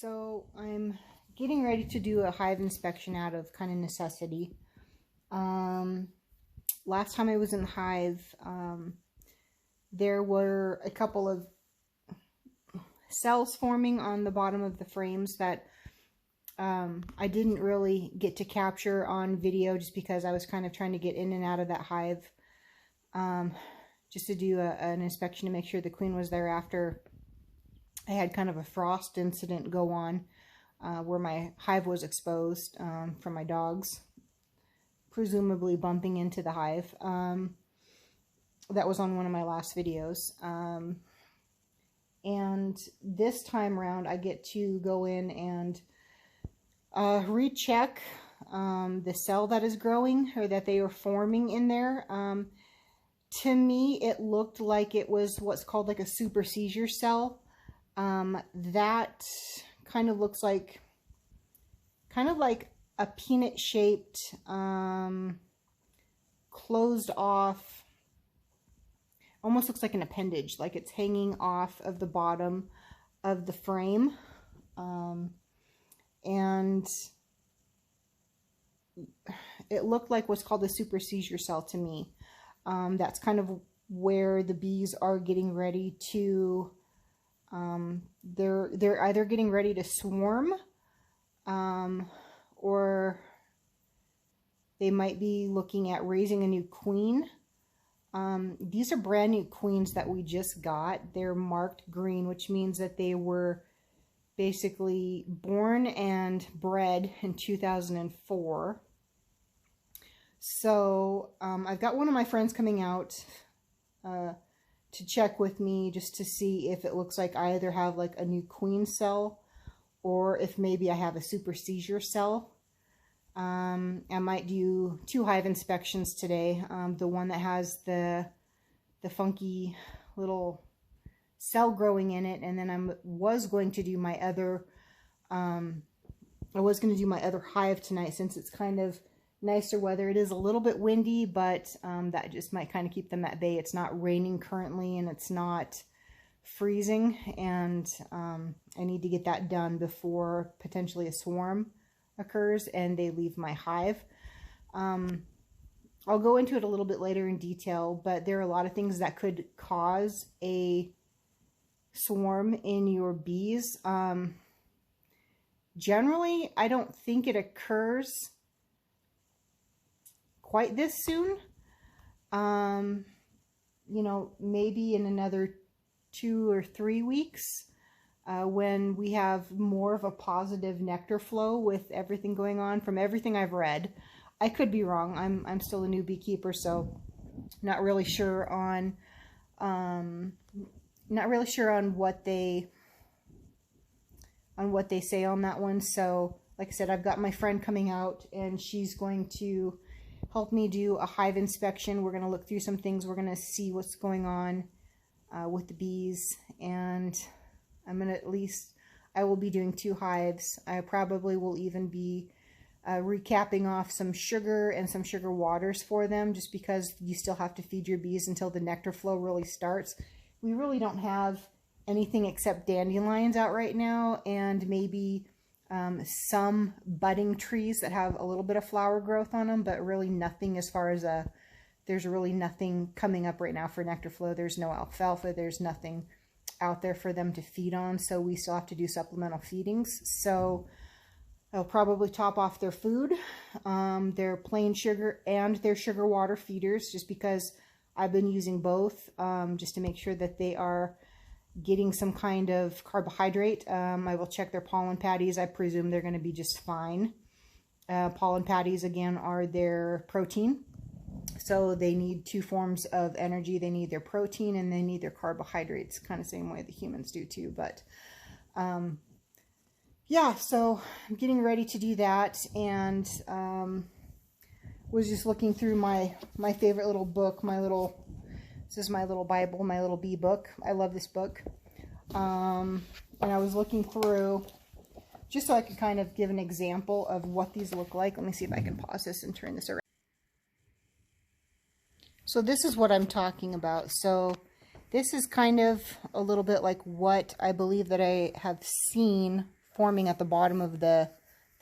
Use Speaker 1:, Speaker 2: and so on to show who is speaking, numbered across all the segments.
Speaker 1: So I'm getting ready to do a hive inspection out of kind of necessity. Last time I was in the hive, there were a couple of cells forming on the bottom of the frames that I didn't really get to capture on video just because I was kind of trying to get in and out of that hive just to do an inspection to make sure the queen was there after I had kind of a frost incident go on where my hive was exposed from my dogs, presumably bumping into the hive. That was on one of my last videos. And this time around, I get to go in and recheck the cell that is growing or that they are forming in there. To me, it looked like it was what's called like a super seizure cell. That kind of looks like, a peanut shaped, closed off, almost looks like an appendage, like it's hanging off of the bottom of the frame. And it looked like what's called a super seizure cell to me. That's kind of where the bees are getting ready to, they're either getting ready to swarm, or they might be looking at raising a new queen. These are brand new queens that we just got. They're marked green, which means that they were basically born and bred in 2004. So I've got one of my friends coming out to check with me just to see if it looks like I either have like a new queen cell or if maybe I have a super seizure cell. I might do 2 hive inspections today. The one that has the funky little cell growing in it, and then I was going to do my other hive tonight since it's kind of nicer weather. It is a little bit windy, but that just might kind of keep them at bay. It's not raining currently and it's not freezing, and I need to get that done before potentially a swarm occurs and they leave my hive. I'll go into it a little bit later in detail, but there are a lot of things that could cause a swarm in your bees. Generally, I don't think it occurs quite this soon. You know, maybe in another 2 or 3 weeks, when we have more of a positive nectar flow with everything going on. From everything I've read, I could be wrong. I'm still a new beekeeper, so not really sure on what they say on that one. So like I said, I've got my friend coming out and she's going to help me do a hive inspection. We're going to look through some things. We're going to see what's going on with the bees, and I will be doing 2 hives. I probably will even be recapping off some sugar and some sugar waters for them, just because you still have to feed your bees until the nectar flow really starts. We really don't have anything except dandelions out right now, and maybe some budding trees that have a little bit of flower growth on them, but really nothing as far as there's really nothing coming up right now for nectar flow. There's no alfalfa. There's nothing out there for them to feed on, so we still have to do supplemental feedings. So I'll probably top off their food, their plain sugar and their sugar water feeders, just because I've been using both, just to make sure that they are getting some kind of carbohydrate. I will check their pollen patties. I presume they're going to be just fine. Pollen patties, again, are their protein. So they need 2 forms of energy. They need their protein and they need their carbohydrates, kind of same way the humans do too. But yeah, so I'm getting ready to do that, and was just looking through my favorite little book, this is my little Bible, my little bee book. I love this book. And I was looking through just so I could kind of give an example of what these look like. Let me see if I can pause this and turn this around. So this is what I'm talking about. So this is kind of a little bit like what I believe that I have seen forming at the bottom of the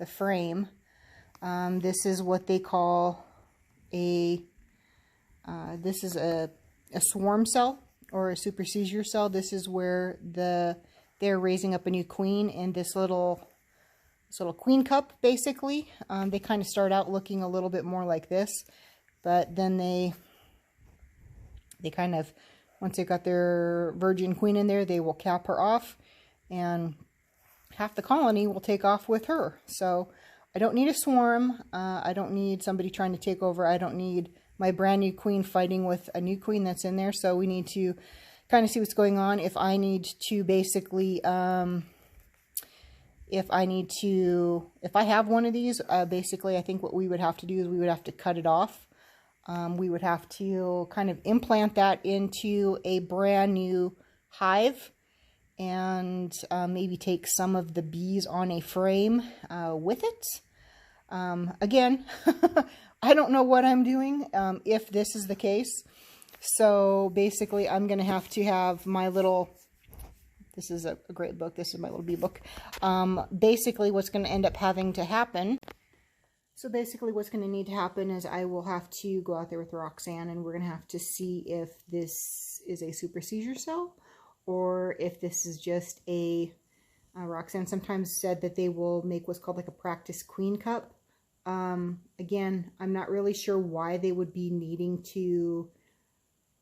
Speaker 1: frame. This is what they call this is a swarm cell or a supersedure cell. This is where they're raising up a new queen in this little queen cup, basically. They kind of start out looking a little bit more like this, but then they kind of, once they got their virgin queen in there, they will cap her off, and half the colony will take off with her. So I don't need a swarm. I don't need somebody trying to take over. I don't need my brand new queen fighting with a new queen that's in there. So we need to kind of see what's going on. If I need to basically, if I have one of these, basically I think what we would have to do is we would have to cut it off. We would have to kind of implant that into a brand new hive, and maybe take some of the bees on a frame with it. Again, I don't know what I'm doing if this is the case. So basically I'm going to have my little, this is a great book, this is my little bee book. Basically what's going to end up having to happen, so basically what's going to need to happen is I will have to go out there with Roxanne, and we're going to have to see if this is a supersedure cell or if this is just a, Roxanne sometimes said that they will make what's called like a practice queen cup. Again, I'm not really sure why they would be needing to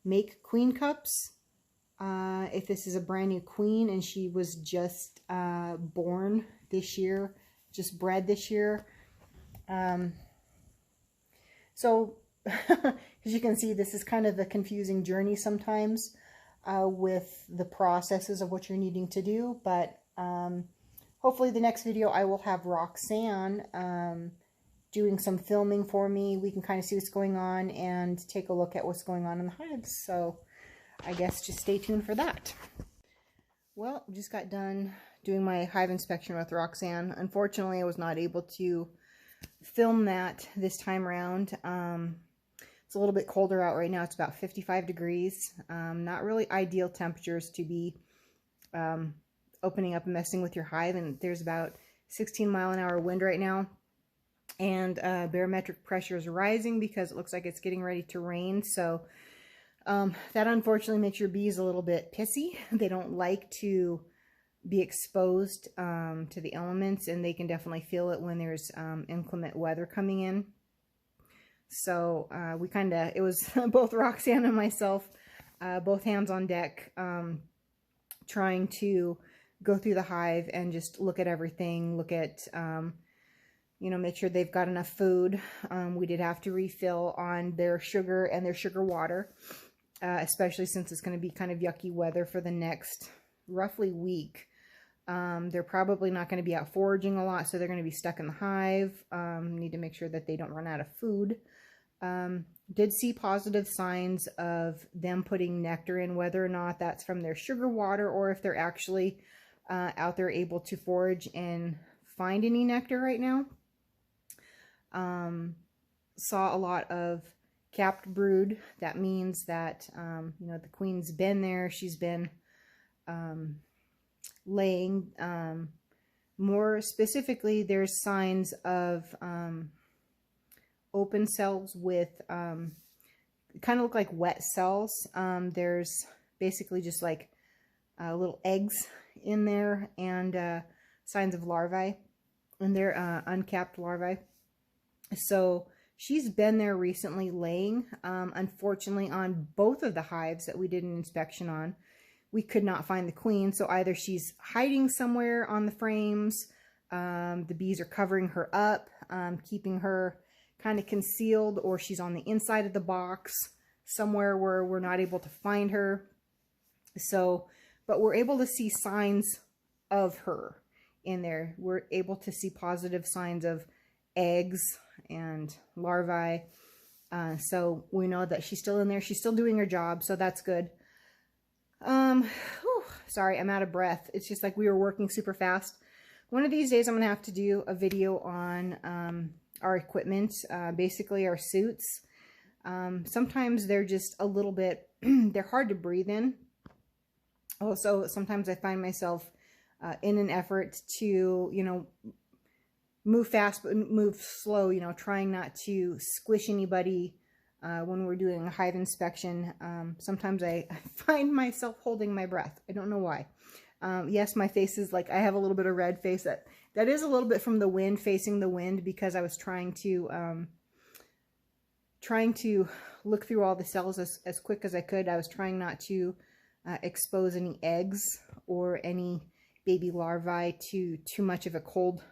Speaker 1: make queen cups. If this is a brand new queen and she was just born this year, just bred this year. So as you can see, this is kind of a confusing journey sometimes with the processes of what you're needing to do. But hopefully the next video I will have Roxanne doing some filming for me. We can kind of see what's going on and take a look at what's going on in the hives. So I guess just stay tuned for that. Well, just got done doing my hive inspection with Roxanne. Unfortunately, I was not able to film that this time around. It's a little bit colder out right now. It's about 55 degrees. Not really ideal temperatures to be opening up and messing with your hive. And there's about 16-mile-an-hour wind right now. And barometric pressure is rising because it looks like it's getting ready to rain. So that unfortunately makes your bees a little bit pissy. They don't like to be exposed to the elements, and they can definitely feel it when there's inclement weather coming in. So it was both Roxanne and myself, both hands on deck, trying to go through the hive and just look at everything, look at, make sure they've got enough food. We did have to refill on their sugar and their sugar water, especially since it's going to be kind of yucky weather for the next roughly week. They're probably not going to be out foraging a lot, so they're going to be stuck in the hive. Need to make sure that they don't run out of food. Did see positive signs of them putting nectar in, whether or not that's from their sugar water or if they're actually out there able to forage and find any nectar right now. Saw a lot of capped brood. That means that, the queen's been there. She's been laying. More specifically, there's signs of open cells with kind of look like wet cells. There's basically just like little eggs in there, and signs of larvae, and they're uncapped larvae. So she's been there recently laying. Unfortunately, on both of the hives that we did an inspection on, we could not find the queen. So either she's hiding somewhere on the frames, the bees are covering her up, keeping her kind of concealed, or she's on the inside of the box somewhere where we're not able to find her. So, but we're able to see signs of her in there. We're able to see positive signs of eggs and larvae. So we know that she's still in there. She's still doing her job. So that's good. Sorry, I'm out of breath. It's just like we were working super fast. One of these days I'm going to have to do a video on our equipment, basically our suits. Sometimes they're just a little bit, they're hard to breathe in. Also, sometimes I find myself in an effort to, you know, move fast but move slow, you know, trying not to squish anybody when we're doing a hive inspection. Sometimes I find myself holding my breath. I don't know why. Yes, my face is like, I have a little bit of red face. That is a little bit from the wind, facing the wind, because I was trying to look through all the cells as quick as I could. I was trying not to expose any eggs or any baby larvae to too much of a cold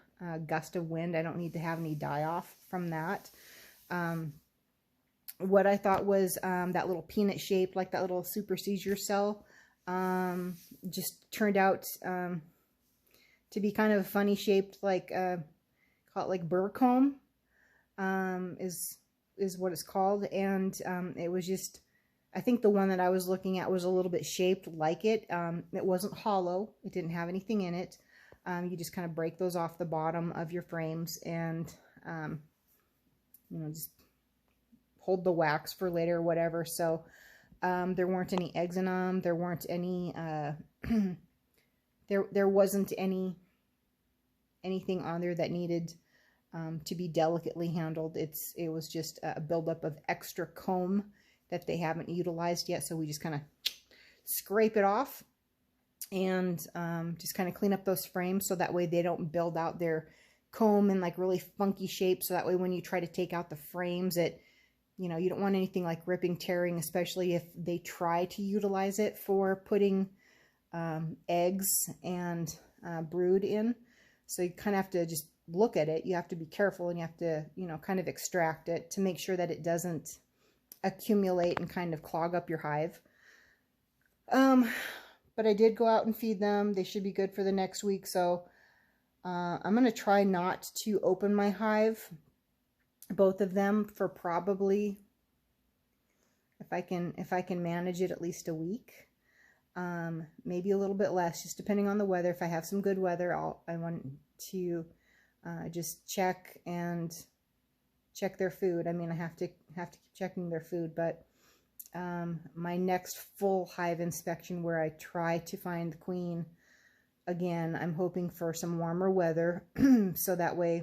Speaker 1: gust of wind. I don't need to have any die off from that. What I thought was that little peanut shaped, like that little super seizure cell, just turned out to be kind of funny shaped, like call it like burr comb, is what it's called. And it was just, I think the one that I was looking at was a little bit shaped like it. It wasn't hollow. It didn't have anything in it. You just kind of break those off the bottom of your frames and, you know, just hold the wax for later or whatever. So there weren't any eggs in them. There weren't any, there wasn't anything on there that needed to be delicately handled. It was just a buildup of extra comb that they haven't utilized yet. So we just kind of scrape it off and just kind of clean up those frames so that way they don't build out their comb in like really funky shapes. So that way when you try to take out the frames, you know, you don't want anything like ripping, tearing, especially if they try to utilize it for putting eggs and brood in. So you kind of have to just look at it. You have to be careful, and you have to, you know, kind of extract it to make sure that it doesn't accumulate and kind of clog up your hive. But I did go out and feed them. They should be good for the next week. So I'm going to try not to open my hive, both of them, for probably, if I can manage it, at least a week. Maybe a little bit less, just depending on the weather. If I have some good weather, I want to just check their food. I mean, I have to keep checking their food, but my next full hive inspection, where I try to find the queen again, I'm hoping for some warmer weather, so that way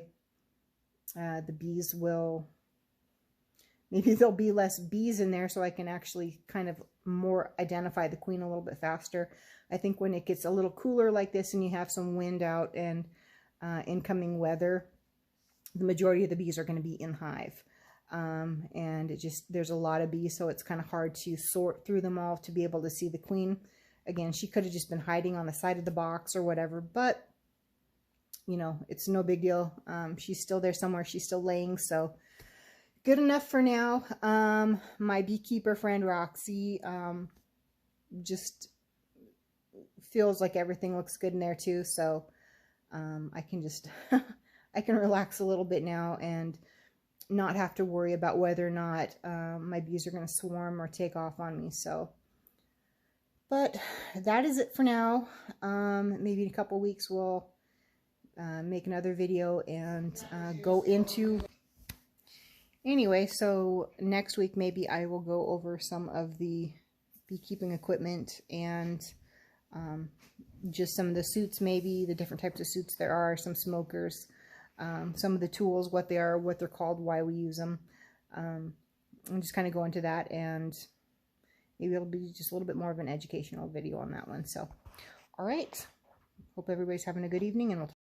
Speaker 1: the bees will, maybe there'll be less bees in there, so I can actually kind of more identify the queen a little bit faster. I think when it gets a little cooler like this and you have some wind out and incoming weather, the majority of the bees are going to be in hive. And there's a lot of bees, so it's kind of hard to sort through them all to be able to see the queen. Again, she could have just been hiding on the side of the box or whatever, but, you know, it's no big deal. She's still there somewhere. She's still laying, so good enough for now. My beekeeper friend, Roxy, just feels like everything looks good in there too, so I can just, I can relax a little bit now and not have to worry about whether or not my bees are going to swarm or take off on me. So, but that is it for now. Maybe in a couple weeks we'll make another video and go into, anyway, so next week maybe I will go over some of the beekeeping equipment and just some of the suits, maybe the different types of suits there are, some smokers, some of the tools, what they are, what they're called, why we use them. And just kind of go into that, and maybe it'll be just a little bit more of an educational video on that one. So, all right. Hope everybody's having a good evening, and we'll